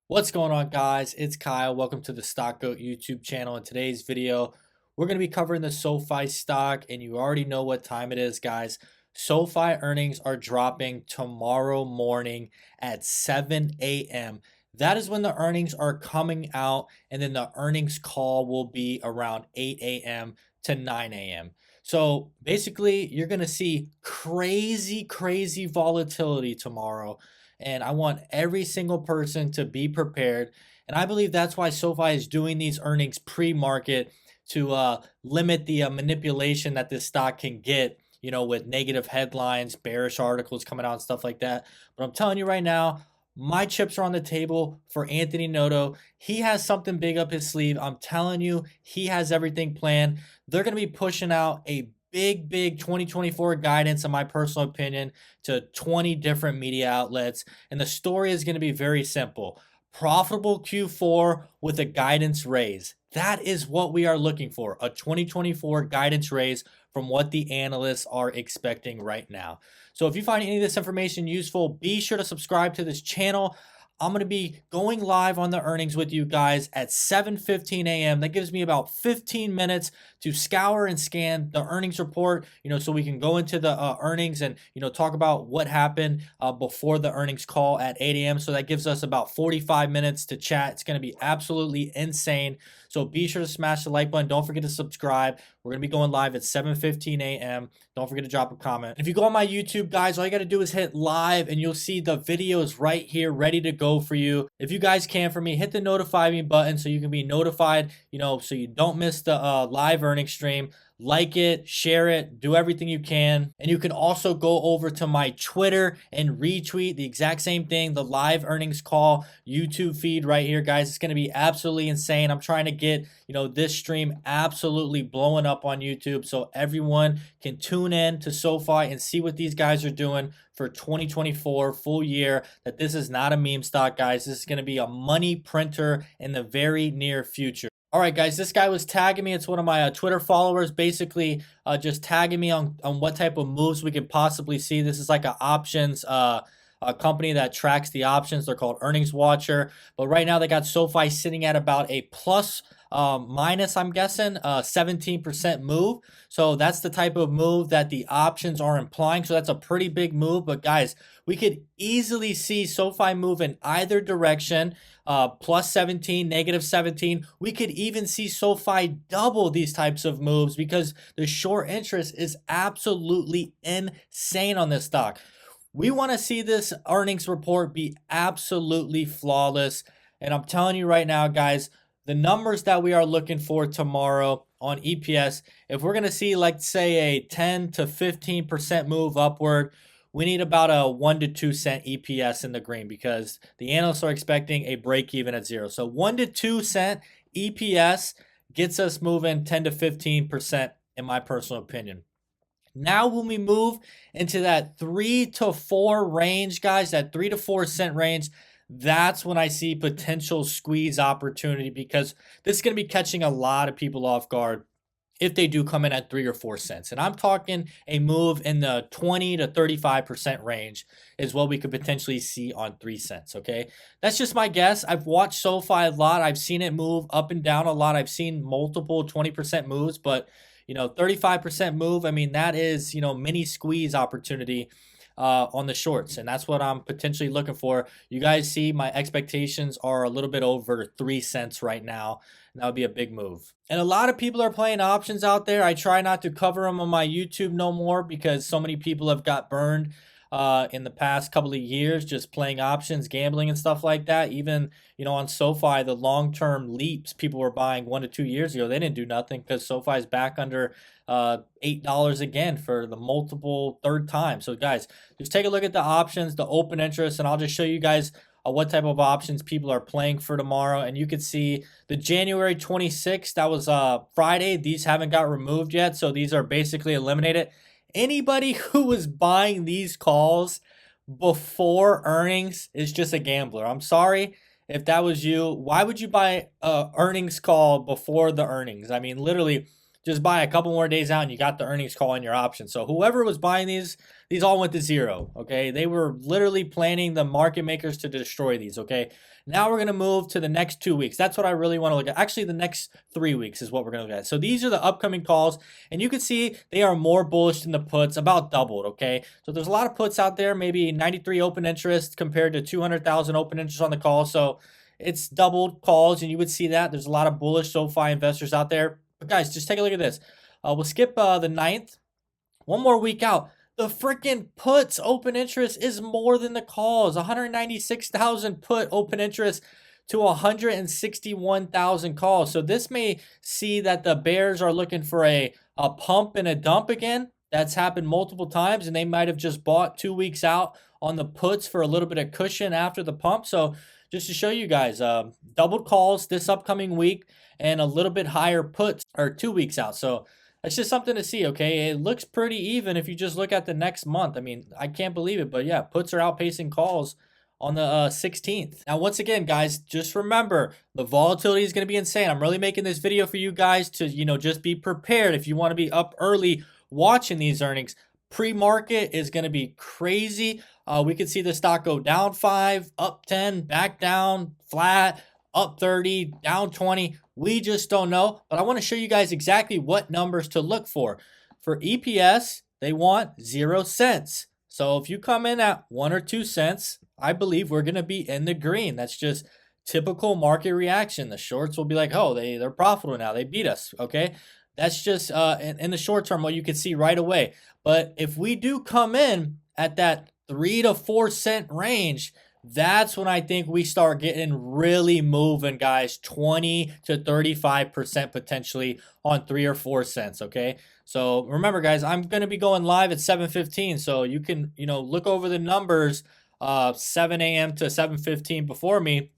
What's going on, guys? It's Kyle. Welcome to the Stock Goat YouTube channel. In today's video, we're going to be covering the SoFi stock, and you already know what time it is, guys. SoFi earnings are dropping tomorrow morning at 7 a.m. That is when the earnings are coming out, and then the earnings call will be around 8 a.m. to 9 a.m. So basically, you're going to see crazy volatility tomorrow, and I want every single person to be prepared. And I believe that's why SoFi is doing these earnings pre-market to limit the manipulation that this stock can get, with negative headlines, bearish articles coming out and stuff like that. But I'm telling you right now, my chips are on the table for Anthony Noto. He has something big up his sleeve. I'm telling you, he has everything planned. They're going to be pushing out a big 2024 guidance, in my personal opinion, to 20 different media outlets. And the story is going to be very simple: profitable Q4 with a guidance raise. That is what we are looking for, a 2024 guidance raise from what the analysts are expecting right now. So if you find any of this information useful, be sure to subscribe to this channel. I'm going to be going live on the earnings with you guys at 7:15 a.m. That gives me about 15 minutes to scour and scan the earnings report, so we can go into the earnings and, talk about what happened before the earnings call at 8 a.m. So that gives us about 45 minutes to chat. It's going to be absolutely insane. So be sure to smash the like button. Don't forget to subscribe. We're going to be going live at 7:15 a.m. Don't forget to drop a comment. If you go on my YouTube, guys, all you got to do is hit live and you'll see the videos right here ready to go for you. If you guys can, for me, hit the notify me button so you can be notified, so you don't miss the live earnings stream. Like it, share it, do everything you can. And you can also go over to my Twitter and retweet the exact same thing, the live earnings call YouTube feed right here, guys. It's going to be absolutely insane. I'm trying to get, this stream absolutely blowing up on YouTube so everyone can tune in to SoFi and see what these guys are doing for 2024 full year. That this is not a meme stock, guys. This is going to be a money printer in the very near future. All right, guys, this guy was tagging me. It's one of my Twitter followers, basically just tagging me on what type of moves we could possibly see. This is like an options a company that tracks the options. They're called Earnings Watcher. But right now they got SoFi sitting at about a plus minus, I'm guessing, 17% move. So that's the type of move that the options are implying. So that's a pretty big move. But guys, we could easily see SoFi move in either direction. Plus 17, negative 17. We could even see SoFi double these types of moves because the short interest is absolutely insane on this stock. We want to see this earnings report be absolutely flawless. And I'm telling you right now, guys, the numbers that we are looking for tomorrow on EPS, if we're going to see, like, say, a 10 to 15% move upward, we need about a 1 to 2 cent EPS in the green because the analysts are expecting a break even at zero. So 1 to 2 cent EPS gets us moving 10 to 15%, in my personal opinion. Now, when we move into that 3 to 4 range, guys, that 3 to 4 cent range, that's when I see potential squeeze opportunity because this is going to be catching a lot of people off guard if they do come in at 3 or 4 cents. And I'm talking a move in the 20 to 35% range is what we could potentially see on 3 cents, okay? That's just my guess. I've watched SoFi a lot. I've seen it move up and down a lot. I've seen multiple 20% moves, but 35% move, I mean, that is, mini squeeze opportunity on the shorts. And that's what I'm potentially looking for. You guys see my expectations are a little bit over 3 cents right now. And that would be a big move. And a lot of people are playing options out there. I try not to cover them on my YouTube no more because so many people have got burned in the past couple of years just playing options, gambling and stuff like that. Even, on SoFi, the long-term leaps people were buying 1 to 2 years ago, they didn't do nothing because SoFi is back under $8 again for the multiple third time. So guys, just take a look at the options, the open interest, and I'll just show you guys what type of options people are playing for tomorrow. And you can see the January 26th, that was Friday. These haven't got removed yet, so these are basically eliminated. Anybody who was buying these calls before earnings is just a gambler. I'm sorry if that was you. Why would you buy a earnings call before the earnings? I mean, literally just buy a couple more days out and you got the earnings call in your option. So whoever was buying these all went to zero, okay? They were literally planning the market makers to destroy these, okay? Now we're going to move to the next 2 weeks. That's what I really want to look at. Actually, the next 3 weeks is what we're going to look at. So these are the upcoming calls, and you can see they are more bullish than the puts, about doubled, okay? So there's a lot of puts out there, maybe 93 open interest compared to 200,000 open interest on the call. So it's doubled calls, and you would see that. There's a lot of bullish SoFi investors out there. But guys, just take a look at this. We'll skip the 9th. One more week out. The freaking puts open interest is more than the calls. 196,000 put open interest to 161,000 calls. So this may see that the bears are looking for a pump and a dump again. That's happened multiple times, and they might have just bought 2 weeks out on the puts for a little bit of cushion after the pump. So just to show you guys, doubled calls this upcoming week and a little bit higher puts are 2 weeks out. So it's just something to see, okay? It looks pretty even if you just look at the next month. I mean, I can't believe it, but yeah, puts are outpacing calls on the 16th. Now, once again, guys, just remember, the volatility is going to be insane. I'm really making this video for you guys to, just be prepared. If you want to be up early watching these earnings, pre-market is going to be crazy. We could see the stock go down 5, up 10, back down, flat, up 30, down 20. We just don't know, but I want to show you guys exactly what numbers to look for. For EPS, they want 0 cents. So if you come in at 1 or 2 cents, I believe we're going to be in the green. That's just typical market reaction. The shorts will be like, oh, they're profitable now. They beat us, okay? That's just in the short term what you can see right away. But if we do come in at that 3 to 4 cent range, that's when I think we start getting really moving, guys. 20 to 35% potentially on 3 or 4 cents, okay? So remember, guys, I'm going to be going live at 7:15, so you can, look over the numbers 7 a.m. to 7:15 before me,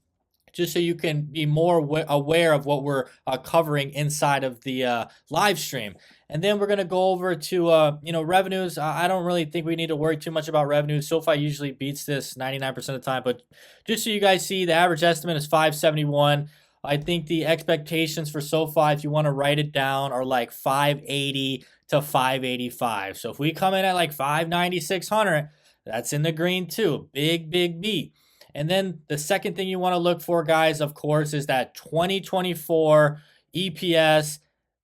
just so you can be more aware of what we're covering inside of the live stream. And then we're going to go over to, revenues. I don't really think we need to worry too much about revenues. SoFi usually beats this 99% of the time. But just so you guys see, the average estimate is 571. I think the expectations for SoFi, if you want to write it down, are like 580 to 585. So if we come in at like 590, 600, that's in the green too. Big, big beat. And then the second thing you want to look for, guys, of course, is that 2024 EPS.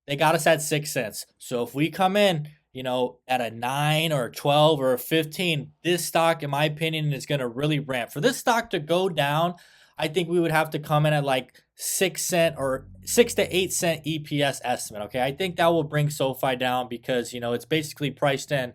They got us at 6 cents. So if we come in, at a 9 or 12 or 15, this stock, in my opinion, is going to really ramp. For this stock to go down, I think we would have to come in at like 6 cent or 6 to 8 cent EPS estimate. Okay, I think that will bring SoFi down because, it's basically priced in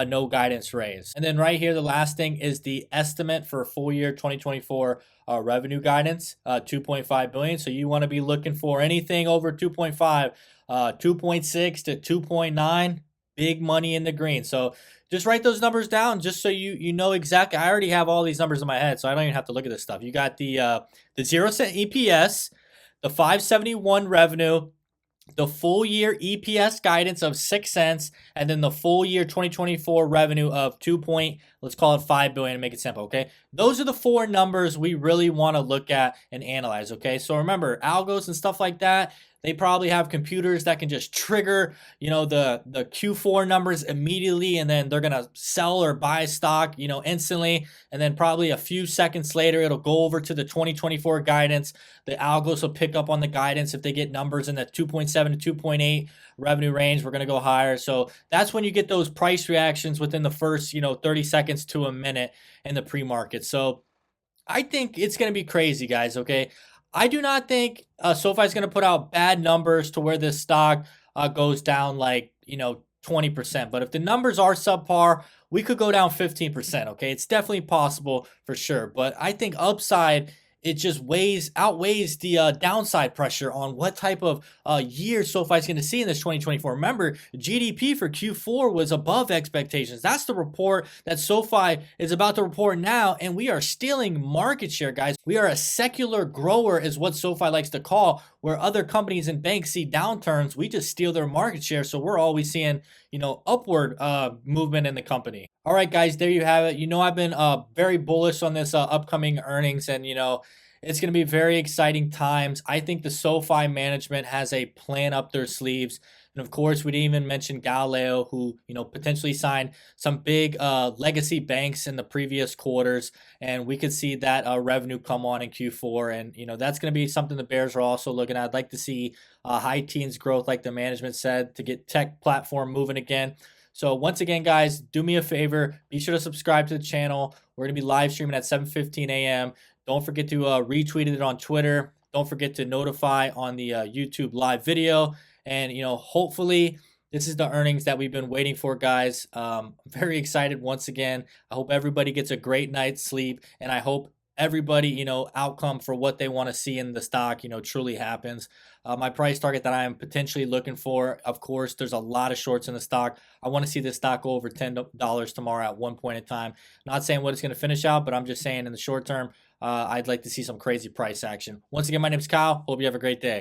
no guidance raise. And then right here, the last thing is the estimate for full year 2024 revenue guidance, 2.5 billion. So you want to be looking for anything over 2.5, 2.6 to 2.9, big money in the green. So just write those numbers down just so you know exactly. I already have all these numbers in my head, so I don't even have to look at this stuff. You got the 0 cent EPS, the 571 revenue, the full year EPS guidance of 6 cents, and then the full year 2024 revenue of let's call it 5 billion to make it simple, okay? Those are the 4 numbers we really want to look at and analyze, okay? So remember, algos and stuff like that, they probably have computers that can just trigger, the Q4 numbers immediately, and then they're going to sell or buy stock, instantly. And then probably a few seconds later, it'll go over to the 2024 guidance. The algos will pick up on the guidance. If they get numbers in the 2.7 to 2.8 revenue range, we're going to go higher. So that's when you get those price reactions within the first, 30 seconds to a minute in the pre-market. So I think it's going to be crazy, guys, okay? I do not think SoFi is going to put out bad numbers to where this stock goes down like, 20%. But if the numbers are subpar, we could go down 15%, okay? It's definitely possible for sure. But I think upside, it just outweighs the downside pressure on what type of year SoFi is going to see in this 2024. Remember, GDP for Q4 was above expectations. That's the report that SoFi is about to report now, and we are stealing market share, guys. We are a secular grower is what SoFi likes to call, where other companies and banks see downturns. We just steal their market share, so we're always seeing, upward movement in the company. All right, guys, there you have it. I've been very bullish on this upcoming earnings, and, it's going to be very exciting times. I think the SoFi management has a plan up their sleeves. And of course, we didn't even mention Galileo, who potentially signed some big legacy banks in the previous quarters, and we could see that revenue come on in Q4. And that's going to be something the Bears are also looking at. I'd like to see high teens growth, like the management said, to get tech platform moving again. So once again, guys, do me a favor. Be sure to subscribe to the channel. We're going to be live streaming at 7:15 a.m. Don't forget to retweet it on Twitter. Don't forget to notify on the YouTube live video. And, hopefully this is the earnings that we've been waiting for, guys. Very excited once again. I hope everybody gets a great night's sleep. And I hope everybody, outcome for what they want to see in the stock, truly happens. My price target that I am potentially looking for, of course, there's a lot of shorts in the stock. I want to see this stock go over $10 tomorrow at one point in time. Not saying what it's going to finish out, but I'm just saying in the short term, I'd like to see some crazy price action. Once again, my name is Kyle. Hope you have a great day.